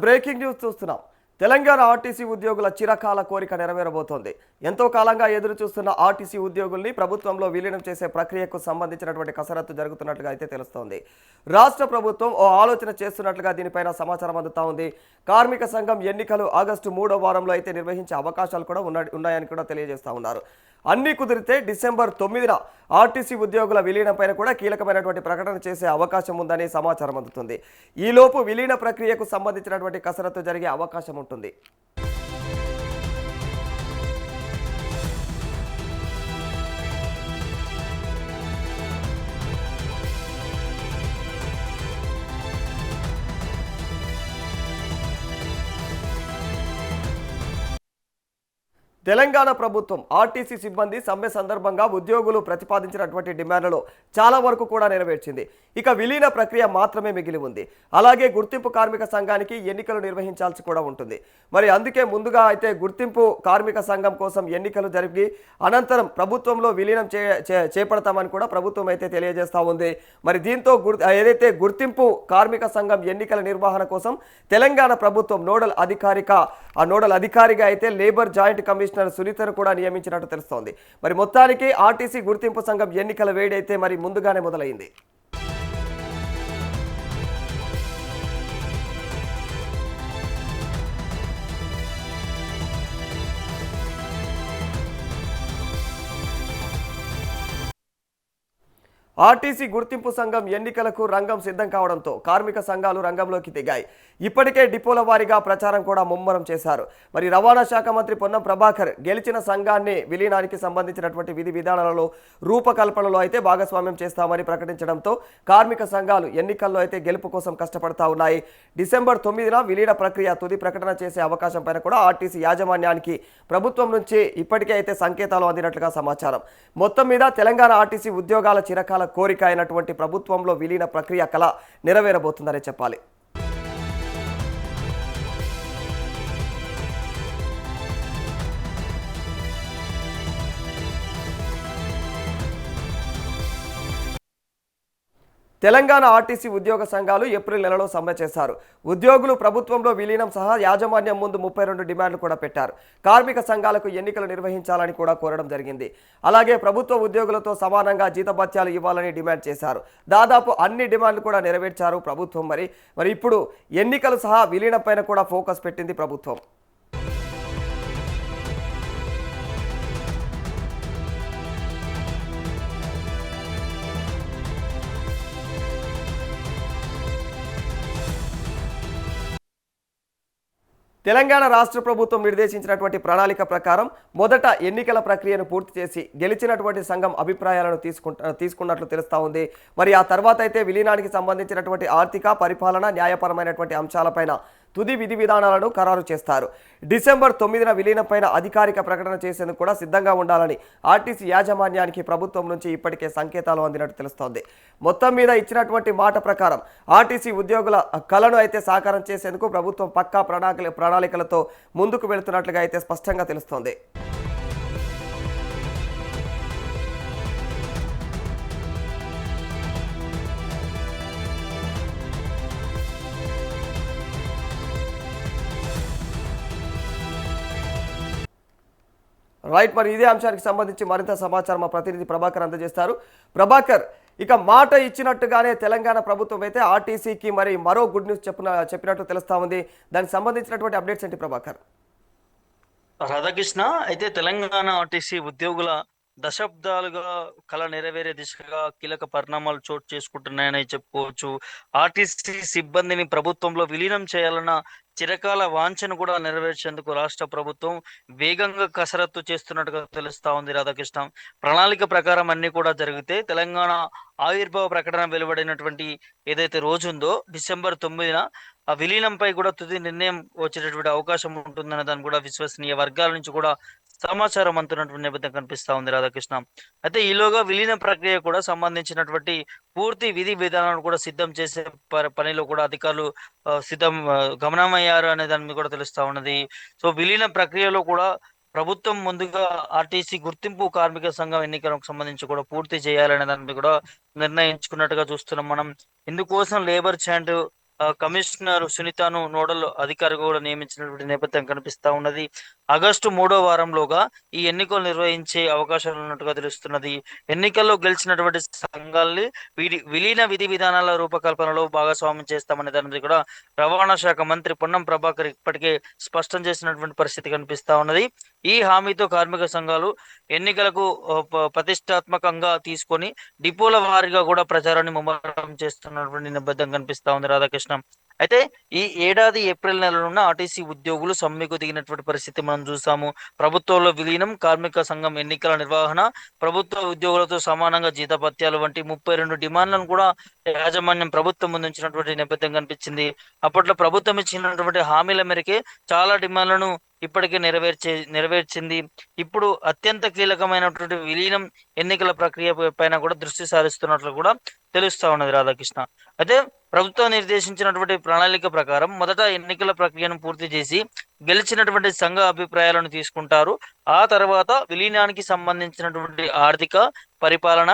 Breaking news చూస్తున్నాం. Telangana RTC ఉద్యోగుల చిరకాల కోరిక నెరవేరబోతోంది. ఎంతో కాలంగా ఎదురు చూస్తున్న ఆర్టీసీ ఉద్యోగుల్ని ప్రభుత్వంలో విలీనం చేసే ప్రక్రియకు సంబంధించినటువంటి కసరత్తు జరుగుతున్నట్లుగా అయితే తెలుస్తోంది. రాష్ట్ర ప్రభుత్వం ఓ ఆలోచన చేస్తున్నట్లుగా దీనిపైన సమాచారం అందుతా ఉంది. కార్మిక సంఘం ఎన్నికలు ఆగస్టు 3వ వారంలో అయితే నిర్వహించే అవకాశాలు కూడా ఉన్నాయని కూడా తెలియజేస్తా ఉన్నారు. అన్ని కుదిరితే డిసెంబర్ 9న ఆర్టీసీ ఉద్యోగుల విలీనంపైన కూడా కీలకమైనటువంటి ప్రకటన చేసే అవకాశం ఉందని సమాచారం అందుతుంది. ఈలోపు విలీన ప్రక్రియకు సంబంధించినటువంటి కసరత్తు జరిగే అవకాశం ఉంటుంది. తెలంగాణ ప్రభుత్వం ఆర్టీసీ సిబ్బంది సమ్మె సందర్భంగా ఉద్యోగులు ప్రతిపాదించినటువంటి డిమాండ్లలో చాలా వరకు కూడా నెరవేర్చింది. ఇక విలీన ప్రక్రియ మాత్రమే మిగిలి ఉంది. అలాగే గుర్తింపు కార్మిక సంఘానికి ఎన్నికలు నిర్వహించాల్సి కూడా ఉంటుంది. మరి అందుకే ముందుగా అయితే గుర్తింపు కార్మిక సంఘం కోసం ఎన్నికలు జరిగి అనంతరం ప్రభుత్వంలో విలీనం చేపడతామని కూడా ప్రభుత్వం అయితే తెలియజేస్తూ ఉంది. మరి దీంతో ఏదైతే గుర్తింపు కార్మిక సంఘం ఎన్నికల నిర్వహణ కోసం తెలంగాణ ప్రభుత్వం నోడల్ అధికారిగా అయితే లేబర్ జాయింట్ కమిషనర్ సునీతను కూడా నియమించినట్టు తెలుస్తోంది. మరి మొత్తానికి ఆర్టీసీ గుర్తింపు సంఘం ఎన్నికల వేడి అయితే మరి ముందుగానే మొదలైంది. ఆర్టీసీ గుర్తింపు సంఘం ఎన్నికలకు రంగం సిద్ధం కావడంతో కార్మిక సంఘాలు రంగంలోకి దిగాయి. ఇప్పటికే డిపోల వారీగా ప్రచారం కూడా ముమ్మరం చేశారు. మరి రవాణా శాఖ మంత్రి పొన్నం ప్రభాకర్ గెలిచిన సంఘాన్ని విలీనానికి సంబంధించినటువంటి విధి విధానాలలో రూపకల్పనలో అయితే భాగస్వామ్యం చేస్తామని ప్రకటించడంతో కార్మిక సంఘాలు ఎన్నికల్లో అయితే గెలుపు కోసం కష్టపడతా ఉన్నాయి. డిసెంబర్ 9న విలీన ప్రక్రియ తుది ప్రకటన చేసే అవకాశం పైన కూడా ఆర్టీసీ యాజమాన్యానికి ప్రభుత్వం నుంచి ఇప్పటికే అయితే సంకేతాలు అందినట్లుగా సమాచారం. మొత్తం మీద తెలంగాణ ఆర్టీసీ ఉద్యోగాల చిరకాల కోరిక అయినటువంటి ప్రభుత్వంలో విలీన ప్రక్రియ కళ నెరవేరబోతుందనే చెప్పాలి. తెలంగాణ ఆర్టీసీ ఉద్యోగ సంఘాలు ఏప్రిల్ నెలలో సమ్మె చేశారు. ఉద్యోగులు ప్రభుత్వంలో విలీనం సహా యాజమాన్యం ముందు 32 డిమాండ్లు కూడా పెట్టారు. కార్మిక సంఘాలకు ఎన్నికలు నిర్వహించాలని కూడా కోరడం జరిగింది. అలాగే ప్రభుత్వ ఉద్యోగులతో సమానంగా జీతభత్యాలు ఇవ్వాలని డిమాండ్ చేశారు. దాదాపు అన్ని డిమాండ్లు కూడా నెరవేర్చారు ప్రభుత్వం. మరి ఇప్పుడు ఎన్నికలు సహా విలీనం పైన కూడా ఫోకస్ పెట్టింది ప్రభుత్వం. తెలంగాణ రాష్ట్ర ప్రభుత్వం నిర్దేశించినటువంటి ప్రణాళిక ప్రకారం మొదట ఎన్నికల ప్రక్రియను పూర్తి చేసి గెలిచినటువంటి సంఘం అభిప్రాయాలను తీసుకున్నట్లు తెలుస్తా ఉంది. మరి ఆ తర్వాత అయితే విలీనానికి సంబంధించినటువంటి ఆర్థిక పరిపాలన న్యాయపరమైనటువంటి అంశాలపైన తుది విధి విధానాలను ఖరారు చేస్తారు. డిసెంబర్ 9న విలీనంపైన అధికారిక ప్రకటన చేసేందుకు కూడా సిద్ధంగా ఉండాలని ఆర్టీసీ యాజమాన్యానికి ప్రభుత్వం నుంచి ఇప్పటికే సంకేతాలు అందినట్టు తెలుస్తోంది. మొత్తం మీద ఇచ్చినటువంటి మాట ప్రకారం ఆర్టీసీ ఉద్యోగుల కలను అయితే సాకారం చేసేందుకు ప్రభుత్వం పక్కా ప్రణాళికలతో ముందుకు వెళుతున్నట్లుగా అయితే స్పష్టంగా తెలుస్తోంది. రైట్, మరి ఇదే అంశానికి సంబంధించి మరింత సమాచారం మా ప్రతినిధి ప్రభాకర్ అందజేస్తారు. ప్రభాకర్, ఇక మాట ఇచ్చినట్టుగానే తెలంగాణ ప్రభుత్వం అయితే ఆర్టీసీకి మరి మరో గుడ్ న్యూస్ చెప్పినట్టు తెలుస్తా ఉంది. దానికి సంబంధించినటువంటి అప్డేట్స్ ఏంటి ప్రభాకర్? రాధాకృష్ణ, అయితే తెలంగాణ ఆర్టీసీ ఉద్యోగుల దశాబ్దాలుగా కళ నెరవేరే దిశగా కీలక పరిణామాలు చోటు చేసుకుంటున్నాయని చెప్పుకోవచ్చు. ఆర్టీసీ సిబ్బందిని ప్రభుత్వంలో విలీనం చేయాలన్న చిరకాల వాంఛను కూడా నెరవేర్చేందుకు రాష్ట్ర ప్రభుత్వం వేగంగా కసరత్తు చేస్తున్నట్టుగా తెలుస్తా ఉంది. రాధాకృష్ణ, ప్రణాళిక ప్రకారం అన్ని కూడా జరిగితే తెలంగాణ ఆవిర్భావ ప్రకటన వెలువడినటువంటి ఏదైతే రోజు ఉందో డిసెంబర్ 9న ఆ విలీనంపై కూడా తుది నిర్ణయం వచ్చేటటువంటి అవకాశం ఉంటుందనే దాన్ని కూడా విశ్వసనీయ వర్గాల నుంచి కూడా సమాచారం అందుతున్నటువంటి నేపథ్యం కనిపిస్తా ఉంది. రాధాకృష్ణ, అయితే ఈలోగా విలీన ప్రక్రియ కూడా సంబంధించినటువంటి పూర్తి విధి విధానాలను కూడా సిద్ధం చేసే పనిలో కూడా అధికారులు గమనమయ్యారు అనే దాని మీద కూడా తెలుస్తా ఉన్నది. సో విలీన ప్రక్రియలో కూడా ప్రభుత్వం ముందుగా ఆర్టీసీ గుర్తింపు కార్మిక సంఘం ఎన్నికలకు సంబంధించి కూడా పూర్తి చేయాలనే దాని మీద కూడా నిర్ణయించుకున్నట్టుగా చూస్తున్నాం మనం. ఇందుకోసం లేబర్ జాయింట్ కమిషనర్ సునీతను నోడల్ అధికారిగా కూడా నియమించినటువంటి నేపథ్యం కనిపిస్తా ఉన్నది. ఆగస్టు 3వ వారంలోగా ఈ ఎన్నికలు నిర్వహించే అవకాశాలు ఉన్నట్టుగా తెలుస్తున్నది. ఎన్నికల్లో గెలిచినటువంటి సంఘాలని విలీన విధి విధానాల రూపకల్పనలో భాగస్వామ్యం చేస్తామనే దాని కూడా రవాణా శాఖ మంత్రి పొన్నం ప్రభాకర్ ఇప్పటికే స్పష్టం చేసినటువంటి పరిస్థితి కనిపిస్తా ఉన్నది. ఈ హామీతో కార్మిక సంఘాలు ఎన్నికలకు ప్రతిష్టాత్మకంగా తీసుకొని డిపోల వారీగా కూడా ప్రచారాన్ని ముమ్మరం చేస్తున్నటువంటి నేపథ్యం కనిపిస్తా ఉంది రాధాకృష్ణ. అయితే ఈ ఏడాది ఏప్రిల్ నెలలోనే ఆర్టీసీ ఉద్యోగులు సమ్మెకు దిగినటువంటి పరిస్థితి మనం చూసాము. ప్రభుత్వంలో విలీనం, కార్మిక సంఘం ఎన్నికల నిర్వహణ, ప్రభుత్వ ఉద్యోగులతో సమానంగా జీతభత్యాలు వంటి 32 డిమాండ్లను కూడా యాజమాన్యం ప్రభుత్వం ముందుంచినటువంటి నేపథ్యం కనిపించింది. అప్పట్లో ప్రభుత్వం ఇచ్చినటువంటి హామీల మేరకే చాలా డిమాండ్లను ఇప్పటికే నెరవేర్చింది. ఇప్పుడు అత్యంత కీలకమైనటువంటి విలీనం ఎన్నికల ప్రక్రియ పైన కూడా దృష్టి సారిస్తున్నట్లు కూడా తెలుస్తా ఉన్నది రాధాకృష్ణ. అయితే ప్రభుత్వం నిర్దేశించినటువంటి ప్రణాళిక ప్రకారం మొదట ఎన్నికల ప్రక్రియను పూర్తి చేసి గెలిచినటువంటి సంఘ అభిప్రాయాలను తీసుకుంటారు. ఆ తర్వాత విలీనానికి సంబంధించినటువంటి ఆర్థిక, పరిపాలన,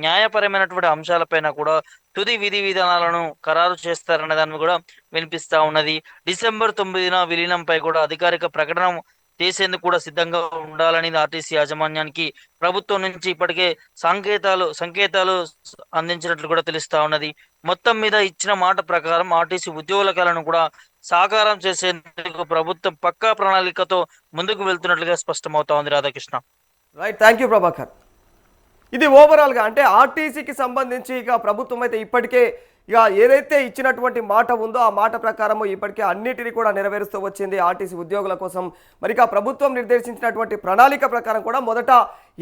న్యాయపరమైనటువంటి అంశాలపైన కూడా తుది విధి విధానాలను ఖరారు చేస్తారనే దాన్ని కూడా వినిపిస్తా ఉన్నది. డిసెంబర్ 9న విలీనంపై కూడా అధికారిక ప్రకటన చేసేందుకు కూడా సిద్ధంగా ఉండాలని ఆర్టీసీ యాజమాన్యానికి ప్రభుత్వం నుంచి ఇప్పటికే సంకేతాలు అందించినట్లు కూడా తెలుస్తా ఉన్నది. మొత్తం మీద ఇచ్చిన మాట ప్రకారం ఆర్టీసీ ఉద్యోగుల కలను కూడా సాకారం చేసేందుకు ప్రభుత్వం పక్కా ప్రణాళికతో ముందుకు వెళ్తున్నట్లుగా స్పష్టమవుతా ఉంది Radhakrishna. Right, thank you Prabhakar. ఇది ఓవరాల్గా అంటే ఆర్టీసీకి సంబంధించి ఇక ప్రభుత్వం అయితే ఇప్పటికే ఇక ఏదైతే ఇచ్చినటువంటి మాట ఉందో ఆ మాట ప్రకారము ఇప్పటికే అన్నిటినీ కూడా నెరవేరుస్తూ వచ్చింది ఆర్టీసీ ఉద్యోగుల కోసం. మరి ఇక ప్రభుత్వం నిర్దేశించినటువంటి ప్రణాళిక ప్రకారం కూడా మొదట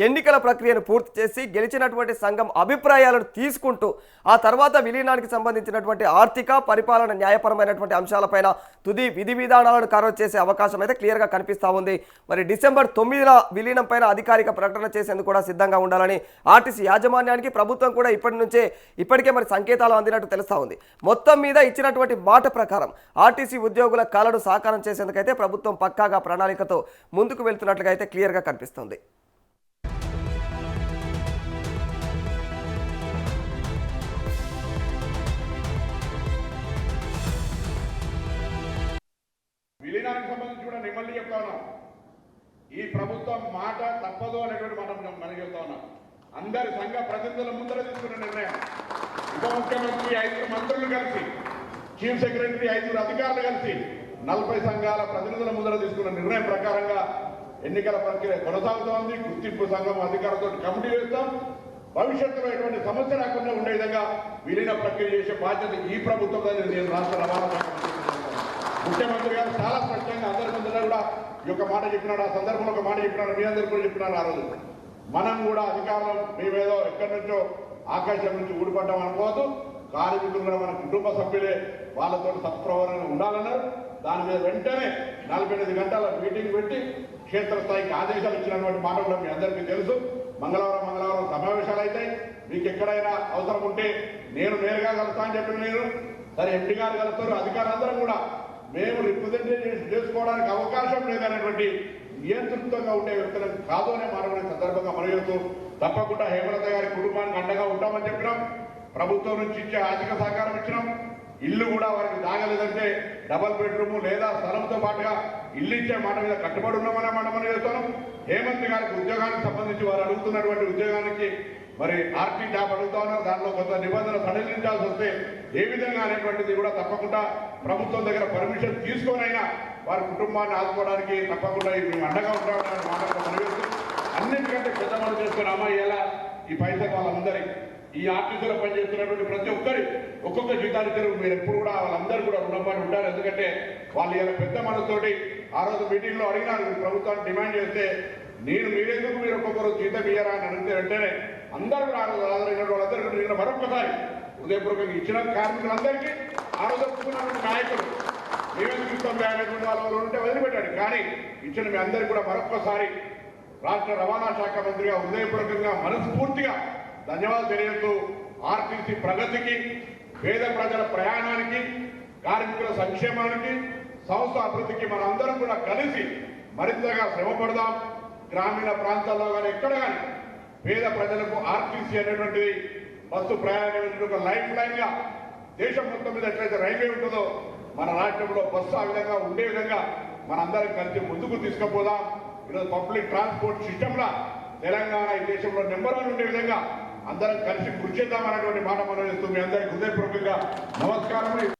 ఎన్నికల ప్రక్రియను పూర్తి చేసి గెలిచినటువంటి సంఘం అభిప్రాయాలను తీసుకుంటూ ఆ తర్వాత విలీనానికి సంబంధించినటువంటి ఆర్థిక, పరిపాలన, న్యాయపరమైనటువంటి అంశాలపైన తుది విధి విధానాలను ఖరారు చేసే అవకాశం అయితే క్లియర్గా కనిపిస్తూ ఉంది. మరి డిసెంబర్ 9న విలీనం పైన అధికారిక ప్రకటన చేసేందుకు కూడా సిద్ధంగా ఉండాలని ఆర్టీసీ యాజమాన్యానికి ప్రభుత్వం కూడా ఇప్పటికే మరి సంకేతాలు అందినట్టు తెలుస్తా ఉంది. మొత్తం మీద ఇచ్చినటువంటి మాట ప్రకారం ఆర్టీసీ ఉద్యోగుల కలను సాకారం చేసేందుకైతే ప్రభుత్వం పక్కాగా ప్రణాళికతో ముందుకు వెళ్తున్నట్లుగా అయితే క్లియర్గా కనిపిస్తుంది. విలీనానికి సంబంధించి కూడా మిమ్మల్ని చెప్తా ఉన్నాం, ఈ ప్రభుత్వం మాట తప్పదు అనేటువంటి మాట మనం చెప్తా ఉన్నాం. అందరి సంఘ ప్రతినిధుల ముందర తీసుకున్న నిర్ణయం, ఉప ముఖ్యమంత్రి 5 మంత్రులు కలిసి, చీఫ్ సెక్రటరీ 5 అధికారులు కలిసి 40 సంఘాల ప్రతినిధుల ముందర తీసుకున్న నిర్ణయం ప్రకారంగా ఎన్నికల ప్రక్రియ కొనసాగుతోంది. గుర్తింపు సంఘం అధికారులతో కమిటీ వేస్తాం. భవిష్యత్తులో ఎటువంటి సమస్య రాకుండా ఉండే విధంగా విలీన ప్రక్రియ చేసే బాధ్యత ఈ ప్రభుత్వం. నేను రాష్ట్ర రవాణా శాఖ ముఖ్యమంత్రి గారు చాలా స్పష్టంగా అందరి ముందర కూడా ఈ యొక్క మాట చెప్పినాడు. ఆ సందర్భంలో ఒక మాట చెప్పినాడు, మీ అందరు కూడా చెప్పినారు. ఆ రోజు మనం కూడా అధికారులు మేమేదో ఎక్కడి నుంచో ఆకాశం నుంచి ఊడిపడ్డాం అనుకోవద్దు. కార్మికులు కూడా మన కుటుంబ సభ్యులే, వాళ్ళతో సత్ప్రవర్తన ఉండాలన్నారు. దాని మీద వెంటనే 48 గంటల మీటింగ్ పెట్టి క్షేత్రస్థాయికి ఆదేశాలు ఇచ్చినటువంటి మాట కూడా మీ అందరికీ తెలుసు. మంగళవారం సమావేశాలు అవుతాయి. మీకు ఎక్కడైనా అవసరం ఉంటే నేను నేరుగా కలుస్తా అని చెప్పిన నేను సరే ఎంపీ గారు కలుస్తారు. అధికారులందరం కూడా మేము రిప్రజెంటేషన్ చేసుకోవడానికి అవకాశం లేదనేటువంటి నియంత్రితంగా ఉండే వ్యక్తులను కాదు అనే మానవుని సందర్భంగా మనయోతూ తప్పకుండా హేమలత గారి కుటుంబానికి అండగా ఉంటామని చెప్పినాం. ప్రభుత్వం నుంచి ఇచ్చే ఆర్థిక సహకారం ఇచ్చినాం. ఇల్లు కూడా వారికి దాగలేదంటే డబల్ బెడ్రూమ్ లేదా స్థలంతో పాటుగా ఇల్లు ఇచ్చే మాట మీద కట్టుబడి ఉన్నామనే మాట మనం చేస్తున్నాం. హేమంత్ గారికి ఉద్యోగానికి సంబంధించి వారు అడుగుతున్నటువంటి ఉద్యోగానికి మరి ఆర్టీ జాబ్ అడుగుతా ఉన్నారు. దాంట్లో కొంత నిబంధన సడలించాల్సి వస్తే ఏ విధంగా అనేటువంటిది కూడా తప్పకుండా ప్రభుత్వం దగ్గర పర్మిషన్ తీసుకొనైనా వారి కుటుంబాన్ని ఆదుకోవడానికి తప్పకుండా మేము అండగా ఉంటామని మాటలు మనవేస్తూ అన్నింటికంటే పెద్ద మాట చేసుకున్నామా ఇలా ఈ పైసలు వాళ్ళందరి ఈ ఆర్టీసీలో పనిచేస్తున్నటువంటి ప్రతి ఒక్కరి ఒక్కొక్క జీతానికి మీరు ఎప్పుడు కూడా వాళ్ళందరూ కూడా రుణపడి ఉంటారు. ఎందుకంటే వాళ్ళు ఇలా పెద్ద మనతోటి ఆ రోజు మీటింగ్లో అడిగినారు, ప్రభుత్వాన్ని డిమాండ్ చేస్తే మీరెందుకు మీరు ఒక్కొక్కరు జీతం ఇయ్యరా అని అడిగితే వెంటనే అందరూ కూడా ఆ రోజు హాజరైన వాళ్ళందరికీ నేను మరొకసారి హృదయపూర్వకంగా ఇచ్చిన కార్మికులందరికీ ఆ రోజు ఒప్పుకున్నటువంటి నాయకులు మేమెందుకు ఇస్తాం అనేటువంటి వాళ్ళు ఉంటే వదిలిపెట్టాడు. కానీ ఇచ్చిన మీ అందరికీ కూడా మరొక్కసారి రాష్ట్ర రవాణా శాఖ మంత్రిగా హృదయపూర్వకంగా మనస్ఫూర్తిగా ధన్యవాదాలు తెలియజేస్తూ ఆర్టీసీ ప్రగతికి, పేద ప్రజల ప్రయాణానికి, కార్మికుల సంక్షేమానికి, సంస్థ అభివృద్ధికి మనందరం కూడా కలిసి మరింతగా శ్రమపడదాం. గ్రామీణ ప్రాంతాల్లో కానీ ఎక్కడ కానీ పేద ప్రజలకు ఆర్టీసీ అనేటువంటిది బస్సు ప్రయాణం ఒక లైఫ్ లైన్ గా దేశం మొత్తం మీద ఎట్లయితే రైల్వే ఉంటుందో మన రాష్ట్రంలో బస్సు ఆ విధంగా ఉండే విధంగా మనందరం కలిసి ముందుకు తీసుకుపోదాం. ఈరోజు పబ్లిక్ ట్రాన్స్పోర్ట్ సిస్టంలో తెలంగాణ ఈ దేశంలో నెంబర్ 1 ఉండే విధంగా అందరం కలిసి కృషి చేద్దామనేటువంటి మాట మనం చేస్తూ మీ అందరికీ హృదయపూర్వకంగా నమస్కారం.